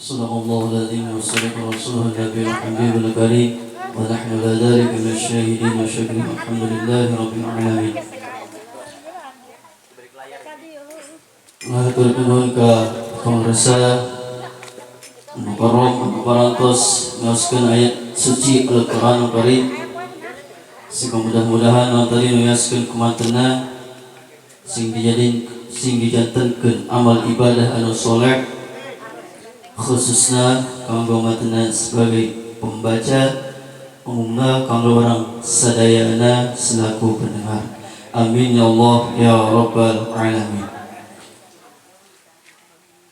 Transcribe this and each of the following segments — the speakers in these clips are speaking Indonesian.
صدق الله العظيم وصدق رسوله النبي الحبيب الكريم ونحن لا ذلك من الشاهدين والشاكرين الحمد لله رب العالمين. Matur nuwun ka pangresa Mukarram parantos ngaoskeun ayat suci Al-Qur'an Karim. Sing mudah-mudahan tadi nuliaskeun kumatenna sing dijantenkeun amal ibadah anu saleh khususnya kanggo matena sebagai pembaca umumna kanggo orang sadayana selaku pendengar. Amin ya Allah ya rabbal alamin.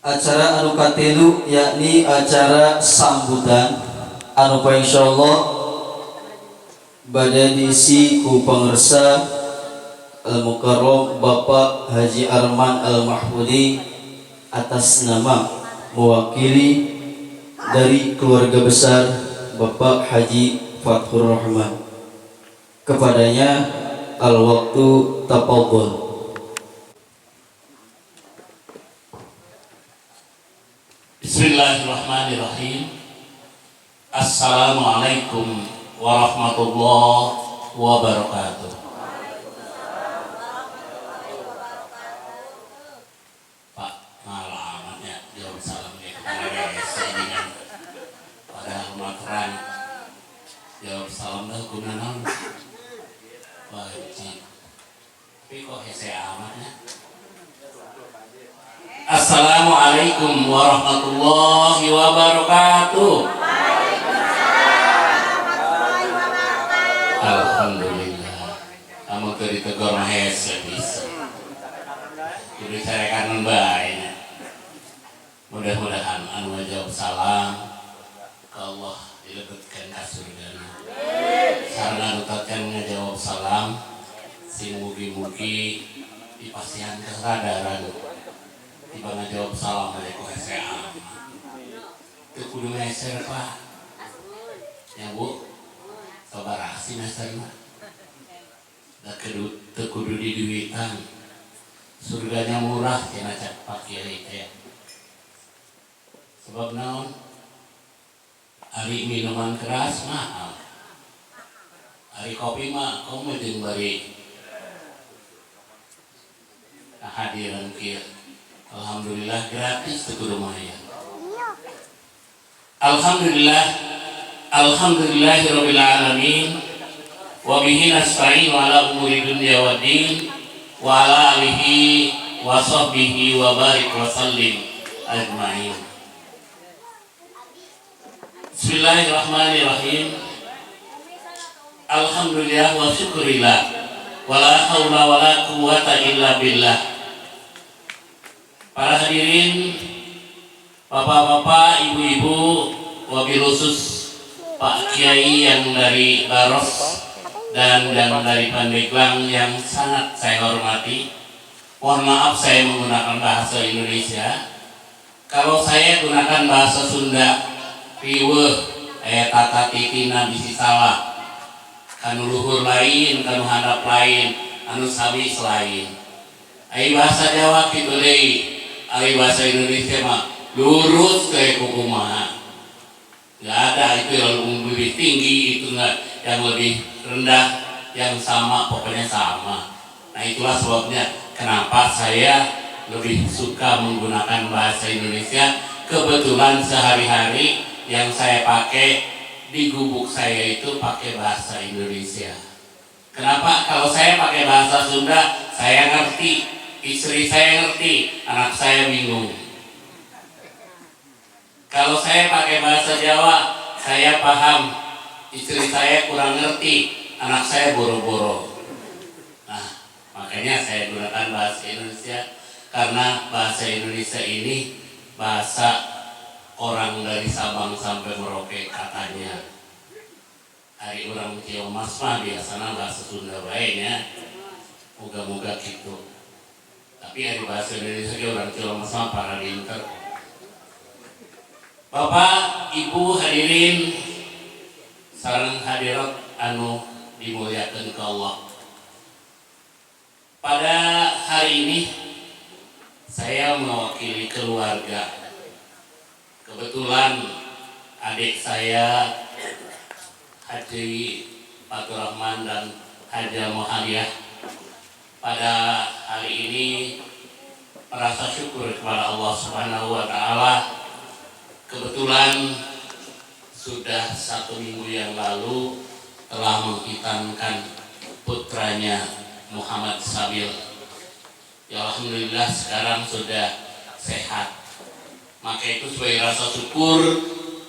Acara anu katilu yakni acara sambutan anu insyaallah bade diisi ku pangresa Al-Mukarram Bapak Haji Arman Al-Mahmudi atas nama mewakili dari keluarga besar Bapak Haji Fathur Rahman. Kepadanya al-waktu tafadhol. Bismillahirrahmanirrahim. Assalamualaikum warahmatullahi wabarakatuh. Pak, malamannya jawab salam ya kepada saya dengan pada matran jawab salam dah guna naon wajib tapi kok hese amatnya. Assalamualaikum warahmatullahi wabarakatuh. Alhamdulillah. Kamu teu ditegur mah hese bisa. Kudu carekan bae. Mudah-mudahan anu ngajawab salam ka Allah dilebetkeun ka surgana. Sareng anu taten ngajawab salam sing mugi-mugi dipasihan kesadaran. Tiba ngajawab salam dari KSA itu kudu meser Pak ya Bu sabar aksi meser mah da kudu diduitan surganya murah cenah cak Pak Kiai teh sebab naon ari minuman keras mahal ari kopi mah komo jeung bari hadiran kieu. Alhamdulillah gratis teu lumayan. Alhamdulillah alhamdulillahirabbil alamin wa bihi nasta'in ala umuri dunya waddin wa ala alihi wa sahbihi wa barik wa sallim ajmain. Bismillahirrahmanirrahim. Alhamdulillah wa syukurillah wa la haula wa la quwwata illa billah. Para hadirin, bapak-bapak, ibu-ibu, wabil khusus Pak Kiai yang dari Baros dan dari Pandeglang yang sangat saya hormati. Mohon maaf saya menggunakan bahasa Indonesia. Kalau saya gunakan bahasa Sunda, riweuh aya tata titina bisi salah. Kanu luhur lain, kanu handap lain, anu sabis lain. Ai bahasa Jawa kitu deui. Ari bahasa Indonesia mah lurus kayak kukumaha. Nggak ada itu yang lebih tinggi, itu nggak yang lebih rendah, yang sama pokoknya sama. Nah itulah sebabnya kenapa saya lebih suka menggunakan bahasa Indonesia. Kebetulan sehari-hari yang saya pakai di gubuk saya itu pakai bahasa Indonesia. Kenapa? Kalau saya pakai bahasa Sunda saya ngerti. Istri saya ngerti, anak saya bingung. Kalau saya pakai bahasa Jawa, saya paham. Istri saya kurang ngerti, anak saya boro-boro. Nah, makanya saya gunakan bahasa Indonesia karena bahasa Indonesia ini bahasa orang dari Sabang sampai Merauke katanya. Hari orang Ciomas mah biasanya bahasa Sunda baiknya. Moga-moga gitu. Tapi ada bahasa Indonesia orang Cilomas sama para dinter. Bapak, Ibu hadirin sareng hadirat anu dimuliakeun ke Allah. Pada hari ini saya mewakili keluarga Kebetulan adik saya Haji Fatur Rahman dan Haja Muhaliyah pada hari ini merasa syukur kepada Allah Subhanahu wa Ta'ala. Kebetulan sudah 1 minggu yang lalu telah menghitankan putranya Muhammad Sabil. Ya alhamdulillah sekarang sudah sehat. Maka itu sebagai rasa syukur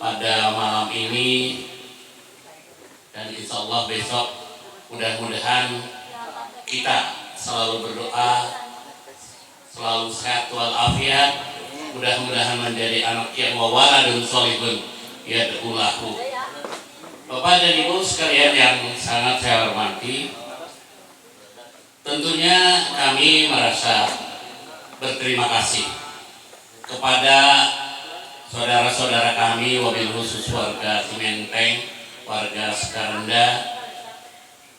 pada malam ini dan insya Allah besok mudah-mudahan kita selalu berdoa selalu sehat walafiat, mudah-mudahan menjadi anak yang wawaladun sholihun yad'ulahu. Bapak dan Ibu sekalian yang sangat saya hormati, tentunya kami merasa berterima kasih kepada saudara-saudara kami, wabil khusus warga Cimenteng, warga Sekarenda,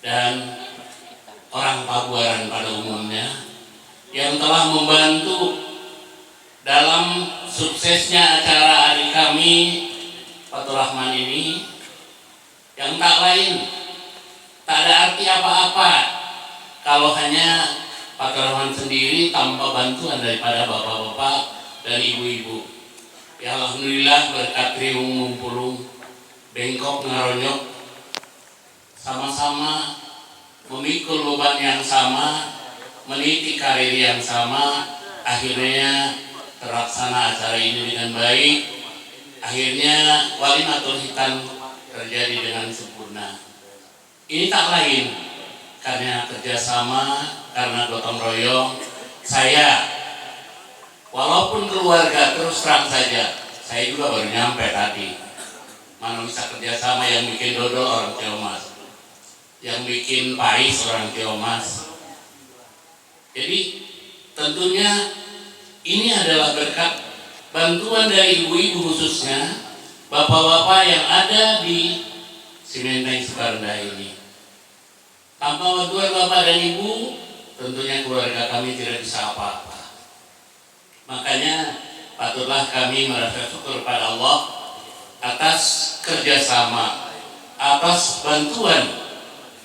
dan orang Pabuaran pada umumnya yang telah membantu dalam suksesnya acara adik kami Fatur Rahman ini, yang tak lain, tak ada arti apa-apa kalau hanya Fatur Rahman sendiri tanpa bantuan daripada bapak-bapak dan ibu-ibu. Ya alhamdulillah berkat riung mumpulung bengkok ngaronyok, sama-sama memikul beban yang sama, meniti karir yang sama, akhirnya terlaksana acara ini dengan baik. Akhirnya walimatul hitan terjadi dengan sempurna. Ini tak lain karena kerjasama, karena gotong royong. Saya, walaupun keluarga, terus terang saja, saya juga baru nyampe tadi. Mana bisa kerjasama, yang bikin dodol orang Ciomas, yang bikin pais orang Ciomas. Jadi tentunya ini adalah berkat bantuan dari ibu-ibu, khususnya bapak-bapak yang ada di Cimenteng Sukarenda ini. Tanpa bantuan bapak dan ibu, tentunya keluarga kami tidak bisa apa-apa. Makanya patutlah kami merasa syukur pada Allah atas kerjasama, atas bantuan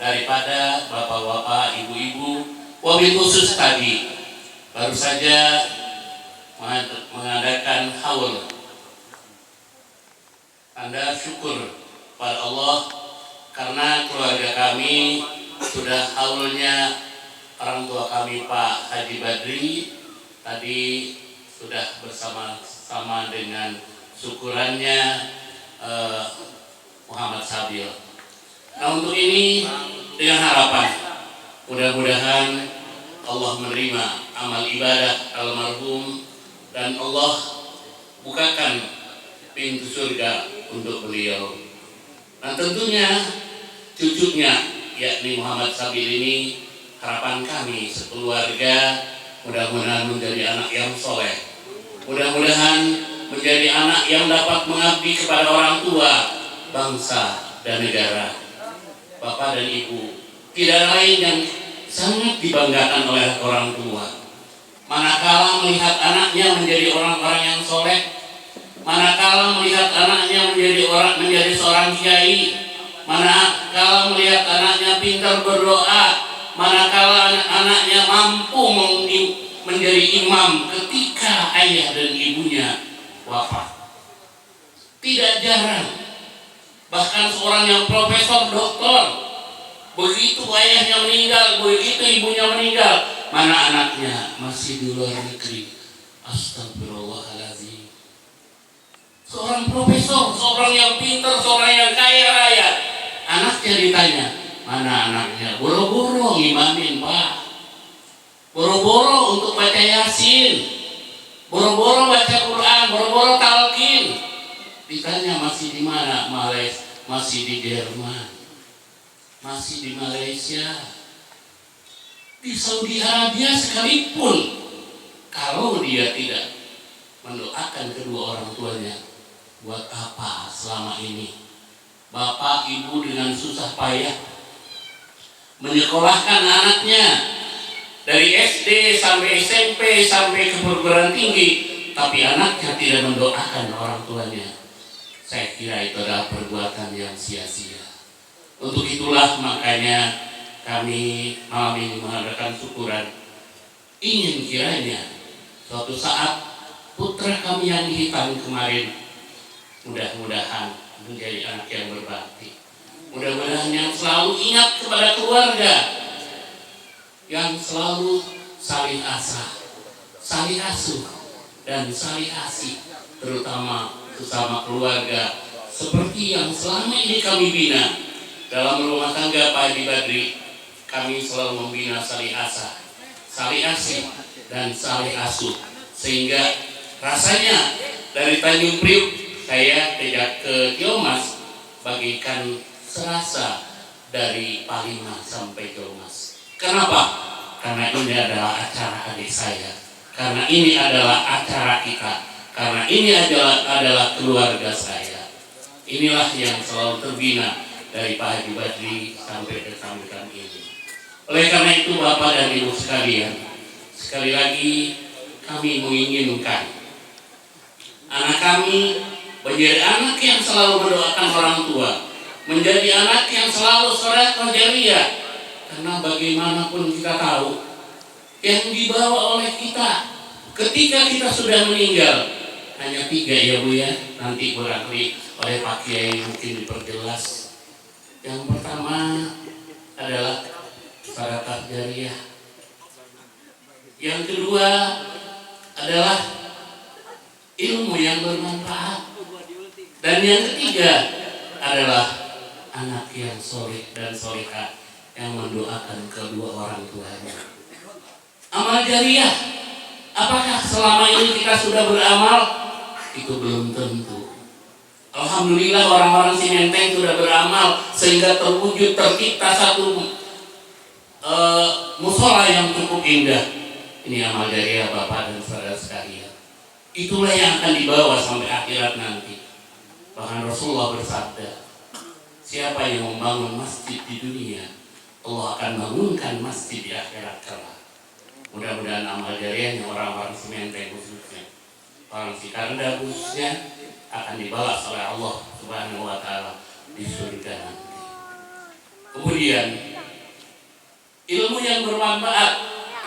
daripada bapak-bapak, ibu-ibu, wabil khusus tadi baru saja mengadakan haul tanda syukur pada Allah karena keluarga kami sudah haulnya orang tua kami Pak Haji Badri tadi sudah bersama-sama dengan syukurannya Muhammad Sabil. Nah untuk ini dengan harapan mudah-mudahan Allah menerima amal ibadah almarhum dan Allah bukakan pintu surga untuk beliau. Nah tentunya cucunya yakni Muhammad Sabil ini harapan kami sekeluarga mudah-mudahan menjadi anak yang soleh, mudah-mudahan menjadi anak yang dapat mengabdi kepada orang tua, bangsa dan negara. Bapak dan Ibu, tidak lain yang sangat dibanggakan oleh orang tua manakala melihat anaknya menjadi orang-orang yang soleh, manakala melihat anaknya menjadi seorang kiai, manakala melihat anaknya pintar berdoa, manakala anaknya mampu menjadi imam ketika ayah dan ibunya wafat. Tidak jarang, bahkan seorang yang profesor, doktor, begitu ayahnya meninggal, begitu ibunya meninggal, mana anaknya masih di luar negeri. Astagfirullahaladzim. Seorang profesor, seorang yang pintar, seorang yang kaya raya, anaknya ditanya, mana anaknya? Boro-boro ngimamin Pak, boro-boro untuk baca Yasin, boro-boro baca Quran, boro-boro talqin. Ditanya masih di mana? Masih di Jerman, masih di Malaysia, di Saudi Arabia sekalipun. Kalau dia tidak mendoakan kedua orang tuanya, buat apa selama ini bapak ibu dengan susah payah menyekolahkan anaknya dari SD sampai SMP sampai ke perguruan tinggi, tapi anaknya tidak mendoakan orang tuanya, saya kira itu adalah perbuatan yang sia-sia. Untuk itulah makanya kami malam ini mengadakan syukuran, ingin kiranya suatu saat putra kami yang dihitam kemarin mudah-mudahan menjadi anak yang berbakti, mudah-mudahan yang selalu ingat kepada keluarga, yang selalu saling asah, saling asuh, dan saling asih, terutama sesama keluarga, seperti yang selama ini kami bina dalam rumah tangga Pak Haji Badri. Kami selalu membina saling asah, saling asih, dan saling asuh, sehingga rasanya dari Tanjung Priuk saya tidak ke Kiomas bagikan serasa dari Palima sampai Kiomas. Kenapa? Karena ini adalah acara adik saya, karena ini adalah acara kita, karena ini adalah keluarga saya. Inilah yang selalu terbina dari Pak Haji Badri sampai ke sambutan ini. Oleh karena itu Bapak dan Ibu sekalian, sekali lagi kami menginginkan anak kami menjadi anak yang selalu mendoakan orang tua, menjadi anak yang selalu sedekah jariyah. Karena bagaimanapun kita tahu yang dibawa oleh kita ketika kita sudah meninggal hanya 3 ya Bu ya, nanti barangkali oleh Pak Kiai mungkin diperjelas. Yang pertama adalah sedekah jariyah, yang kedua adalah ilmu yang bermanfaat, dan yang ketiga adalah anak yang soleh dan solehah yang mendoakan kedua orang tuanya. Amal jariyah, apakah selama ini kita sudah beramal? Itu belum tentu. Alhamdulillah orang-orang Cimenteng sudah beramal sehingga terwujud tercipta satu musola yang cukup indah. Ini amal jariyah Bapak dan saudara sekalian. Itulah yang akan dibawa sampai akhirat nanti. Bahkan Rasulullah bersabda, siapa yang membangun masjid di dunia, Allah akan bangunkan masjid di akhirat kelak. Mudah-mudahan amal jariyahnya orang-orang Cimenteng khususnya, orang Cikarenda khususnya, akan dibalas oleh Allah Subhanahu wa Ta'ala di surga nanti. Kemudian ilmu yang bermanfaat,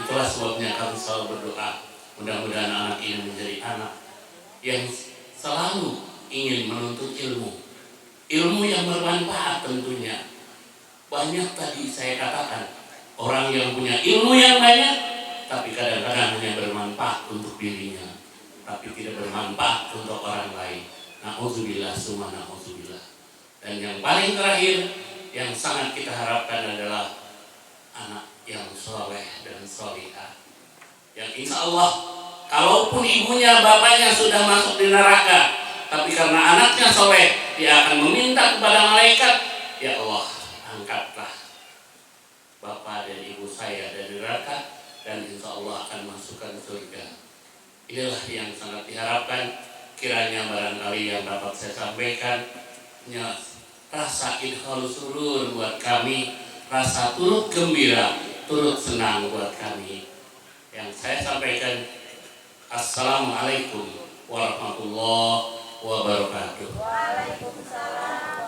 itulah sebabnya kami selalu berdoa, mudah-mudahan anak ini menjadi anak yang selalu ingin menuntut ilmu yang bermanfaat tentunya. Banyak tadi saya katakan orang yang punya ilmu yang banyak, tapi kadang-kadang hanya bermanfaat untuk dirinya, tapi tidak bermanfaat untuk orang lain. Na'udzubillah summa na'udzubillah. Dan yang paling terakhir yang sangat kita harapkan adalah anak yang soleh dan solihah, yang insya Allah kalaupun ibunya bapaknya sudah masuk di neraka, tapi karena anaknya soleh, dia akan meminta kepada malaikat, ya Allah, angkatlah bapak dan ibu saya dari neraka, dan insya Allah akan masukkan surga. Inilah yang sangat diharapkan. Kiranya barangkali yang dapat saya sampaikan rasa idkhal surur buat kami, rasa turut gembira, turut senang buat kami. Yang saya sampaikan, Assalamualaikum warahmatullahi wabarakatuh. Waalaikumsalam.